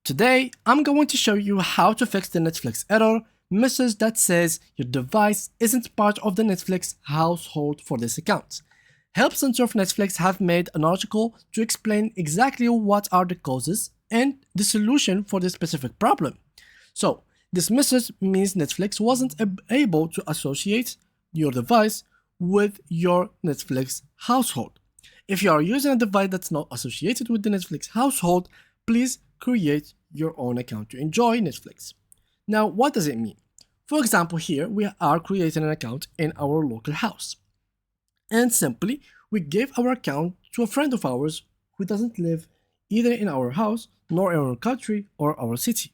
Today, I'm going to show you how to fix the Netflix error message that says your device isn't part of the Netflix household for this account. Help Center of Netflix have made an article to explain exactly what are the causes and the solution for this specific problem. So, this message means Netflix wasn't able to associate your device with your Netflix household. If you are using a device that's not associated with the Netflix household, please create your own account to enjoy Netflix. Now, what does it mean? For example, here we are creating an account in our local house. And simply, we gave our account to a friend of ours who doesn't live either in our house, nor in our country or our city.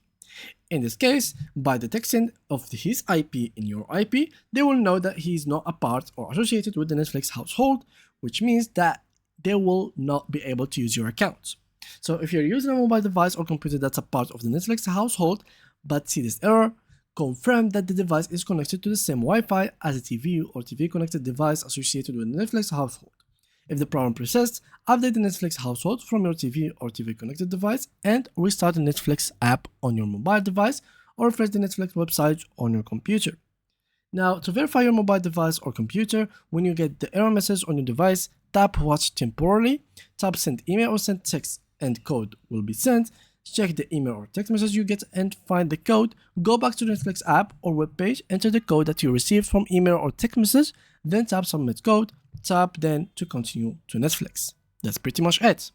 In this case, by the texting of his IP in your IP, they will know that he is not a part or associated with the Netflix household, which means that they will not be able to use your account. So if you're using a mobile device or computer that's a part of the Netflix household, but see this error, confirm that the device is connected to the same Wi-Fi as a TV or TV connected device associated with the Netflix household. If the problem persists, update the Netflix household from your TV or TV connected device and restart the Netflix app on your mobile device or refresh the Netflix website on your computer. Now, to verify your mobile device or computer, when you get the error message on your device, tap Watch temporarily, tap Send email or send text and code will be sent. Check the email or text message you get and find the code. Go back to the Netflix app or web page, enter the code that you received from email or text message, then tap Submit Code, tap then to continue to Netflix. That's pretty much it.